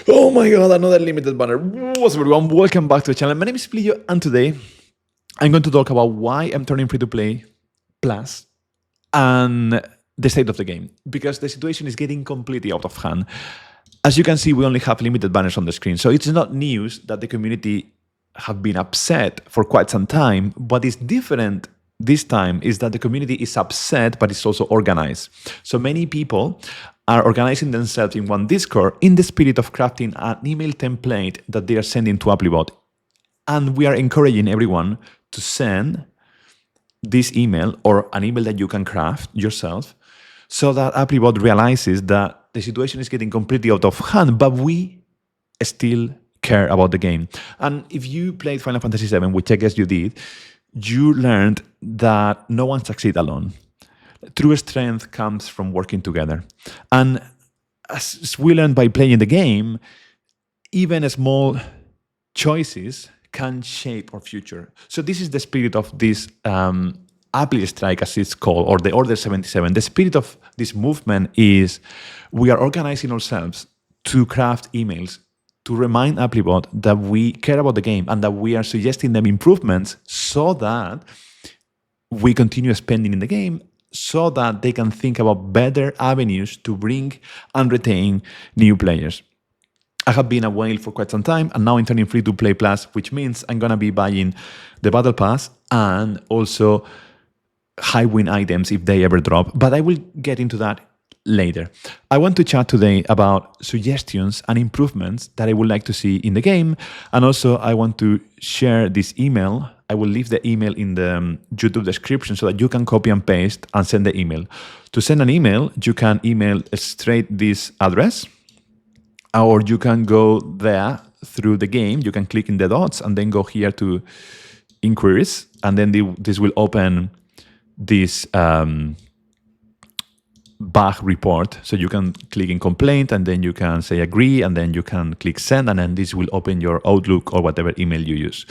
Oh my god, another limited banner. What's up everyone? Welcome back to the channel. My name is Plillo and today I'm going to talk about why I'm turning free to play plus and the state of the game. Because the situation is getting completely out of hand. As you can see, we only have limited banners on the screen. So it's not news that the community have been upset for quite some time. What is different this time is that the community is upset, but it's also organized. So many people are organizing themselves in one Discord in the spirit of crafting an email template that they are sending to Applebot. And we are encouraging everyone to send this email or an email that you can craft yourself so that Applebot realizes that the situation is getting completely out of hand, but we still care about the game. And if you played Final Fantasy VII, which I guess you did, you learned that no one succeeds alone. True strength comes from working together. And as we learned by playing the game, even small choices can shape our future. So this is the spirit of this Appli strike, as it's called, or the Order 77. The spirit of this movement is we are organizing ourselves to craft emails to remind Applebot that we care about the game and that we are suggesting them improvements so that we continue spending in the game, so that they can think about better avenues to bring and retain new players. I have been a whale for quite some time, and now I'm turning free to play plus, which means I'm going to be buying the Battle Pass and also high win items if they ever drop, but I will get into that later. I want to chat today about suggestions and improvements that I would like to see in the game, and also I want to share this email. I will leave the email in the YouTube description so that you can copy and paste and send the email. To send an email, you can email straight this address, or you can go there through the game. You can click in the dots and then go here to inquiries, and then this will open this bug report. So you can click in complaint, and then you can say agree, and then you can click send, and then this will open your Outlook or whatever email you use.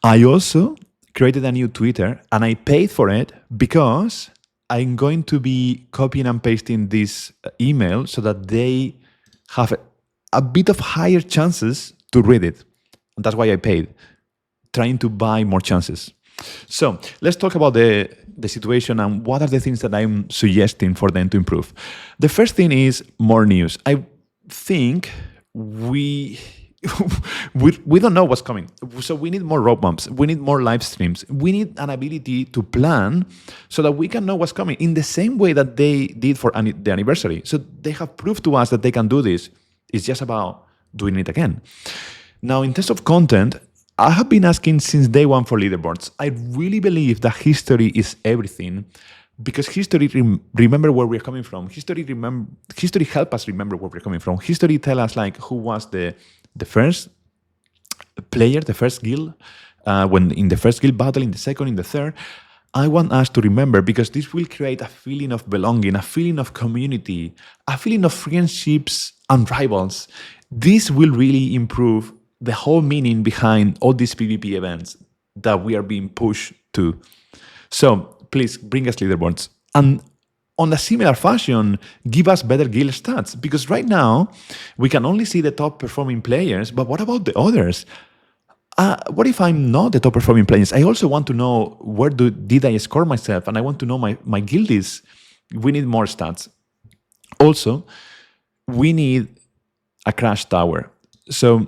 I also created a new Twitter, and I paid for it because I'm going to be copying and pasting this email so that they have a bit of higher chances to read it. And that's why I paid, trying to buy more chances. So let's talk about the situation and what are the things that I'm suggesting for them to improve. The first thing is more news. I think we don't know what's coming. So we need more roadmaps. We need more live streams. We need an ability to plan so that we can know what's coming in the same way that they did for the anniversary. So they have proved to us that they can do this. It's just about doing it again. Now, in terms of content, I have been asking since day one for leaderboards. I really believe that history is everything, because history remember where we're coming from. History help us remember where we're coming from. History tell us like who was the first player, the first guild, when in the first guild battle, in the second, in the third. I want us to remember, because this will create a feeling of belonging, a feeling of community, a feeling of friendships and rivals. This will really improve the whole meaning behind all these PvP events that we are being pushed to. So please bring us leaderboards. And on a similar fashion, give us better guild stats, because right now we can only see the top performing players, but what about the others? What if I'm not the top performing players? I also want to know where did I score myself, and I want to know my guild is. We need more stats. Also, we need a crash tower. So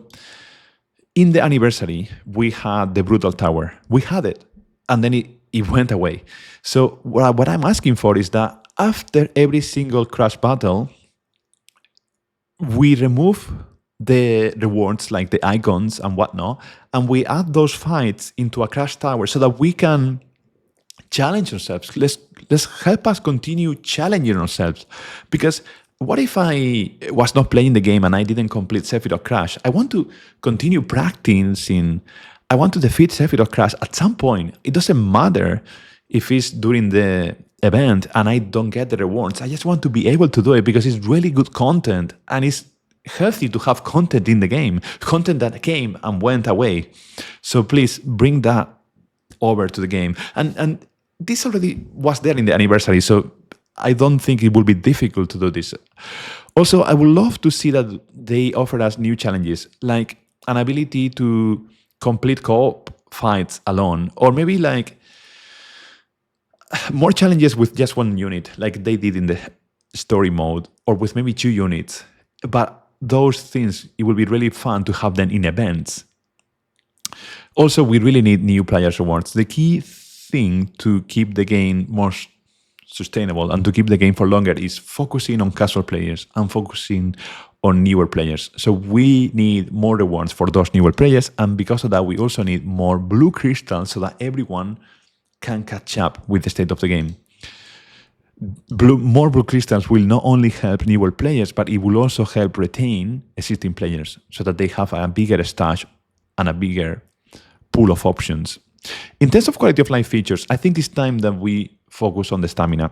in the anniversary, we had the brutal tower. We had it, and then it went away. So what I'm asking for is that after every single crash battle, we remove the rewards like the icons and whatnot, and we add those fights into a crash tower so that we can challenge ourselves. Let's help us continue challenging ourselves, because what if I was not playing the game and I didn't complete Sephiroth Crash? I want to continue practicing. I want to defeat Sephiroth Crash at some point. It doesn't matter if it's during the event and I don't get the rewards. I just want to be able to do it because it's really good content, and it's healthy to have content in the game, content that came and went away. So please bring that over to the game. And this already was there in the anniversary, so I don't think it will be difficult to do this. Also, I would love to see that they offer us new challenges, like an ability to complete co-op fights alone, or maybe like more challenges with just one unit, like they did in the story mode, or with maybe 2 units. But those things, it will be really fun to have them in events. Also, we really need new players rewards. The key thing to keep the game more sustainable and to keep the game for longer is focusing on casual players and focusing on newer players. So we need more rewards for those newer players, and because of that, we also need more blue crystals so that everyone can catch up with the state of the game. More blue crystals will not only help newer players, but it will also help retain existing players so that they have a bigger stash and a bigger pool of options. In terms of quality of life features, I think it's time that we focus on the stamina.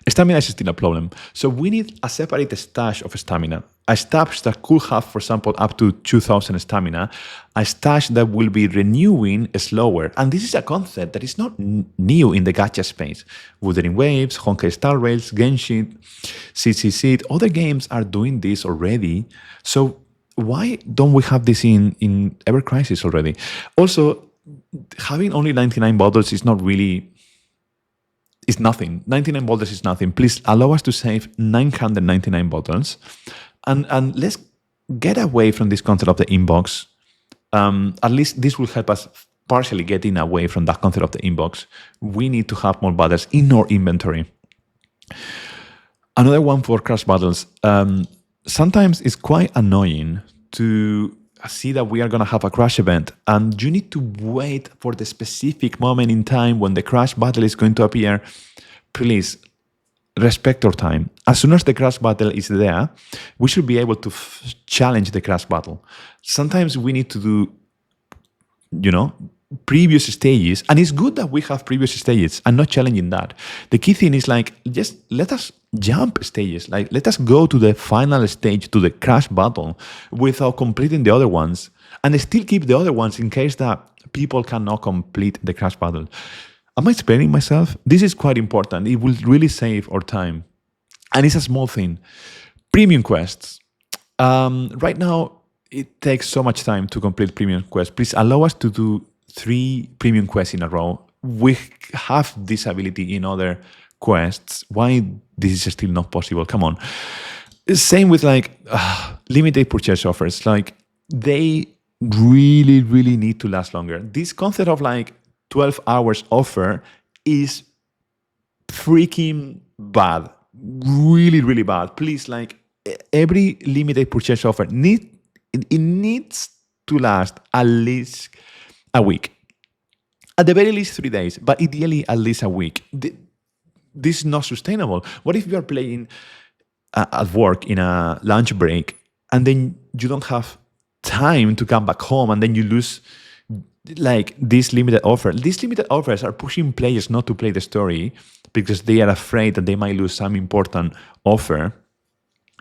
Stamina is still a problem. So we need a separate stash of stamina. A stash that could have, for example, up to 2,000 stamina. A stash that will be renewing slower. And this is a concept that is not new in the gacha space. Wuthering Waves, Honkai Star Rails, Genshin, CCC, other games are doing this already. So why don't we have this in Ever Crisis already? Also, having only 99 bottles is not really... It's nothing. 99 bottles is nothing. Please allow us to save 999 bottles. And let's get away from this concept of the inbox. At least this will help us partially getting away from that concept of the inbox. We need to have more bottles in our inventory. Another one for crash battles. Sometimes it's quite annoying to see that we are going to have a crash event and you need to wait for the specific moment in time when the crash battle is going to appear. Please respect our time. As soon as the crash battle is there, we should be able to challenge the crash battle. Sometimes we need to do, previous stages, and it's good that we have previous stages. I'm not challenging that. The key thing is like, just let us jump stages. Like, let us go to the final stage, to the crash battle, without completing the other ones, and still keep the other ones in case that people cannot complete the crash battle. Am I explaining myself? This is quite important. It will really save our time. And it's a small thing. Premium quests. Right now, it takes so much time to complete premium quests. Please allow us to do 3 premium quests in a row. We have this ability in other quests. Why this is still not possible? Come on. Same with limited purchase offers. Like, they really, really need to last longer. This concept of 12 hours offer is freaking bad. Really, really bad. Please, every limited purchase offer needs to last at least a week. At the very least 3 days, but ideally at least a week. This is not sustainable. What if you are playing at work in a lunch break and then you don't have time to come back home and then you lose this limited offer? These limited offers are pushing players not to play the story because they are afraid that they might lose some important offer.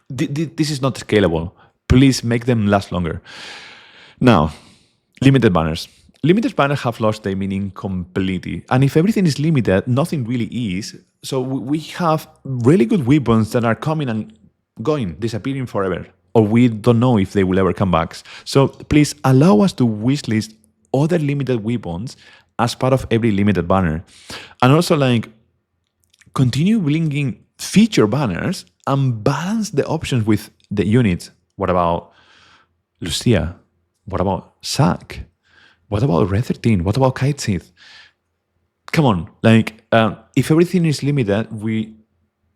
This is not scalable. Please make them last longer. Now, limited banners. Limited banners have lost their meaning completely. And if everything is limited, nothing really is. So we have really good weapons that are coming and going, disappearing forever. Or we don't know if they will ever come back. So please allow us to wishlist other limited weapons as part of every limited banner. And also continue bringing feature banners and balance the options with the units. What about Lucia? What about Zack? What about Red 13? What about Kite Sith? Come on, if everything is limited,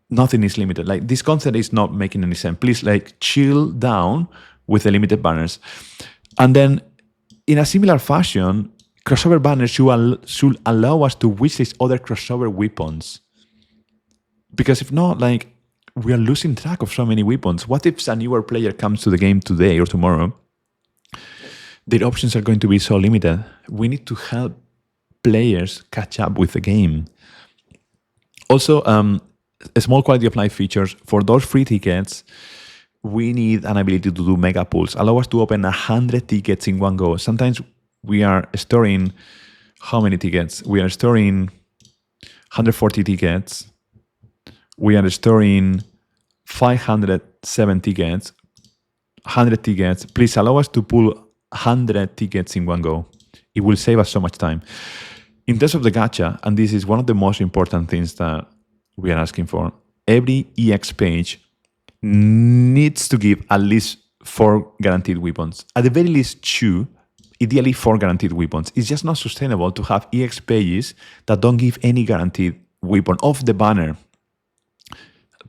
nothing is limited. This concept is not making any sense. Please, chill down with the limited banners. And then, in a similar fashion, crossover banners should allow us to wishlist other crossover weapons. Because if not, we are losing track of so many weapons. What if a newer player comes to the game today or tomorrow? Their options are going to be so limited. We need to help players catch up with the game. Also, a small quality of life features. For those free tickets, we need an ability to do mega pools. Allow us to open 100 tickets in one go. Sometimes we are storing how many tickets? We are storing 140 tickets. We are storing 507 tickets. 100 tickets. Please allow us to pull 100 tickets in one go. It will save us so much time. In terms of the gacha, and this is one of the most important things that we are asking for, every EX page needs to give at least 4 guaranteed weapons. At the very least 2, ideally 4 guaranteed weapons. It's just not sustainable to have EX pages that don't give any guaranteed weapon off the banner.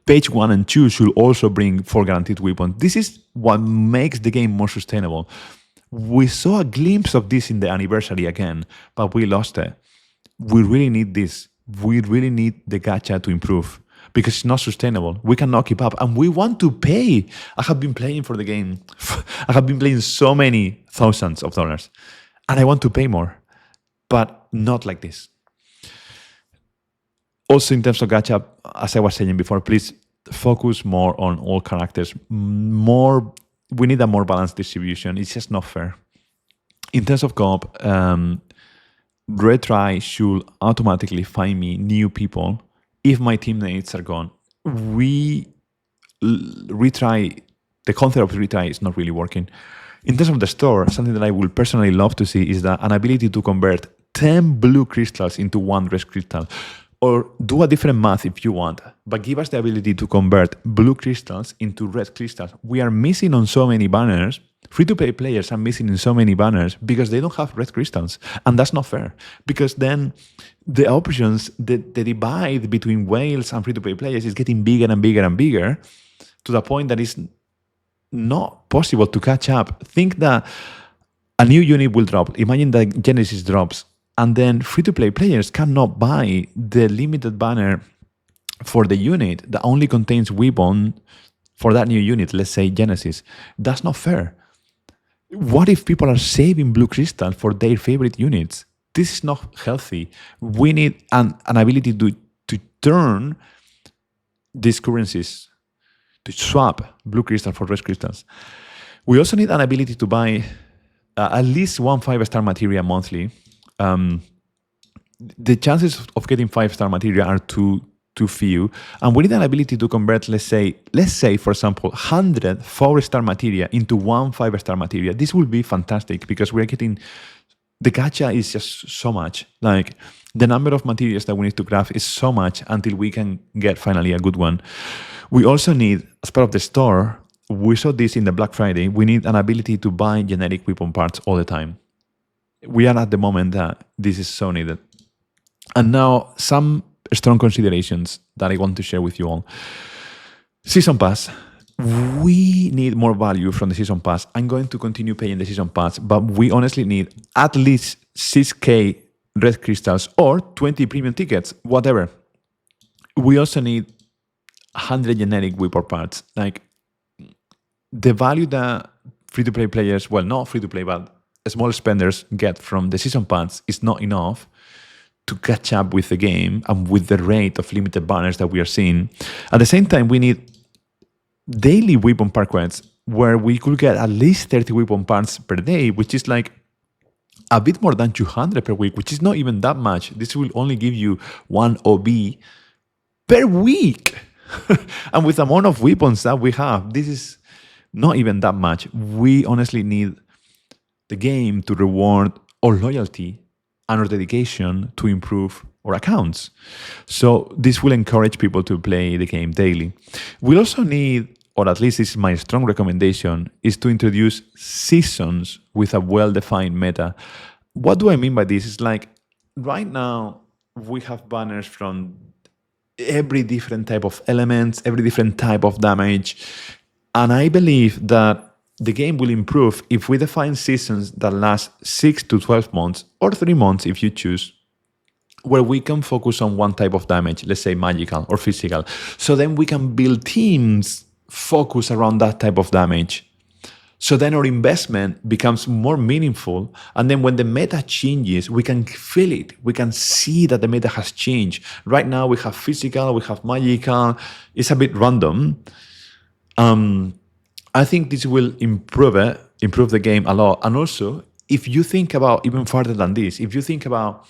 Page 1 and 2 should also bring 4 guaranteed weapons. This is what makes the game more sustainable. We saw a glimpse of this in the anniversary again, but we lost it. We really need this. We really need the gacha to improve because it's not sustainable. We cannot keep up and we want to pay. I have been playing for the game. I have been playing so many thousands of dollars and I want to pay more, but not like this. Also, in terms of gacha, as I was saying before, please focus more on all characters. We need a more balanced distribution. It's just not fair. In terms of co-op, retry should automatically find me new people if my teammates are gone. The concept of retry is not really working. In terms of the store, something that I would personally love to see is an ability to convert 10 blue crystals into 1 red crystal. Or do a different math if you want, but give us the ability to convert blue crystals into red crystals. We are missing on so many banners. Free-to-play players are missing in so many banners because they don't have red crystals. And that's not fair. Because then the options, the divide between whales and free-to-play players is getting bigger and bigger and bigger to the point that it's not possible to catch up. Think that a new unit will drop. Imagine that Genesis drops. And then free-to-play players cannot buy the limited banner for the unit that only contains weapon for that new unit, let's say Genesis. That's not fair. What if people are saving blue crystal for their favorite units? This is not healthy. We need an ability to turn these currencies, to swap blue crystal for red crystals. We also need an ability to buy at least 1 5-star material monthly. The chances of getting 5-star material are too few, and we need an ability to convert, let's say for example 100 4-star material into 1 5-star material. This will be fantastic because we're getting the gacha is just so much. Like the number of materials that we need to craft is so much until we can get finally a good one. We also need, as part of the store, we saw this in the Black Friday, we need an ability to buy generic weapon parts all the time. We are at the moment that this is so needed. And now some strong considerations that I want to share with you all. Season Pass. We need more value from the Season Pass. I'm going to continue paying the Season Pass, but we honestly need at least 6K red crystals or 20 premium tickets, whatever. We also need 100 generic weapon parts. Like the value that free-to-play players, well, not free-to-play, but small spenders get from the Season Pass is not enough to catch up with the game and with the rate of limited banners that we are seeing. At the same time, we need daily weapon part quests where we could get at least 30 weapon parts per day, which is like a bit more than 200 per week, which is not even that much. This will only give you 1 OB per week. And with the amount of weapons that we have, this is not even that much. We honestly need the game to reward our loyalty and our dedication to improve our accounts. So this will encourage people to play the game daily. We also need, or at least this is my strong recommendation, is to introduce seasons with a well-defined meta. What do I mean by this? It's like right now we have banners from every different type of elements, every different type of damage. And I believe that the game will improve if we define seasons that last 6 to 12 months or 3 months if you choose, where we can focus on one type of damage, let's say magical or physical. So then we can build teams focused around that type of damage. So then our investment becomes more meaningful. And then when the meta changes, we can feel it. We can see that the meta has changed. Right now we have physical, we have magical. It's a bit random. I think this will improve the game a lot. And also, if you think about even further than this, if you think about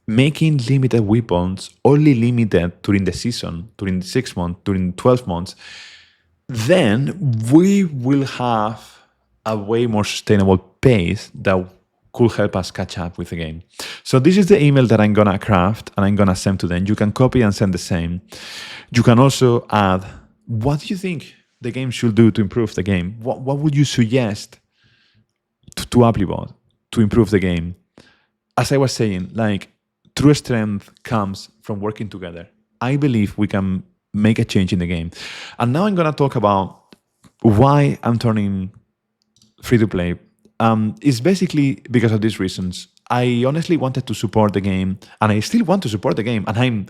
making limited weapons only limited during the season, during 6 months, during 12 months, then we will have a way more sustainable pace that could help us catch up with the game. So this is the email that I'm gonna craft and I'm gonna send to them. You can copy and send the same. You can also add, what do you think the game should do to improve the game? What would you suggest to Applebot to improve the game? As I was saying, like, true strength comes from working together. I believe we can make a change in the game. And now I'm gonna talk about why I'm turning free to play. It's basically because of these reasons. I honestly wanted to support the game, and I still want to support the game, and I'm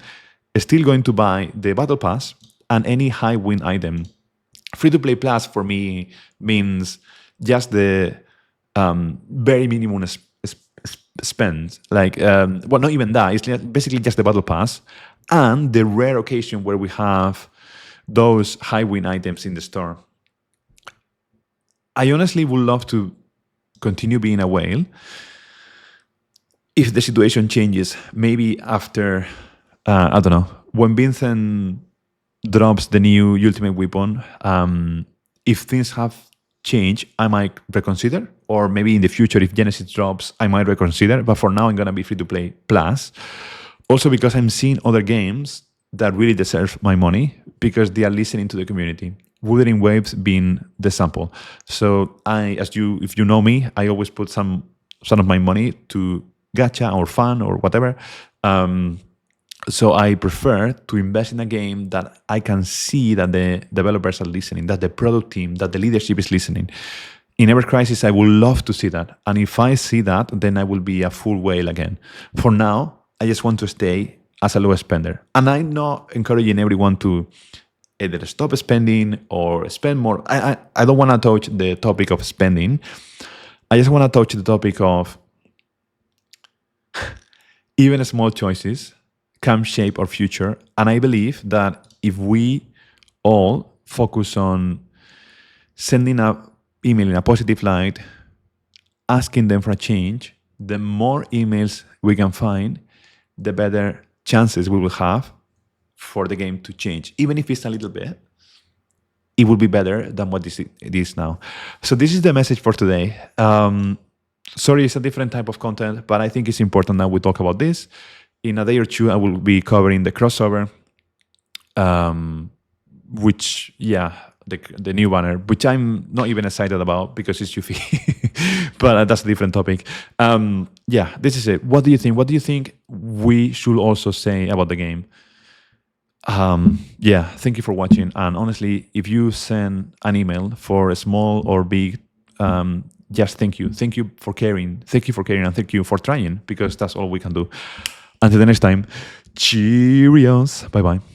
still going to buy the Battle Pass and any high win item. Free to play plus for me means just the very minimum spend. Like, well, not even that. It's basically just the Battle Pass and the rare occasion where we have those high win items in the store. I honestly would love to continue being a whale. If the situation changes, maybe after, I don't know, when Vincent drops the new Ultimate Weapon, if things have changed, I might reconsider. Or maybe in the future, if Genesis drops, I might reconsider. But for now, I'm going to be free to play plus. Also because I'm seeing other games that really deserve my money because they are listening to the community. Wuthering Waves being the sample. So if you know me, I always put some of my money to gacha or fun or whatever. So I prefer to invest in a game that I can see that the developers are listening, that the product team, that the leadership is listening. In Ever Crisis, I would love to see that. And if I see that, then I will be a full whale again. For now, I just want to stay as a low spender. And I'm not encouraging everyone to either stop spending or spend more. I don't want to touch the topic of spending. I just want to touch the topic of even small choices can shape our future. And I believe that if we all focus on sending an email in a positive light, asking them for a change, the more emails we can find, the better chances we will have for the game to change. Even if it's a little bit, it will be better than what it is now. So this is the message for today. Sorry, it's a different type of content, but I think it's important that we talk about this. In a day or two, I will be covering the crossover, which, the new banner, which I'm not even excited about because it's Yuffie, but that's a different topic. This is it. What do you think? What do you think we should also say about the game? Thank you for watching. And honestly, if you send an email for a small or big, just thank you. Thank you for caring. Thank you for caring and thank you for trying because that's all we can do. Until the next time, cheerios. Bye-bye.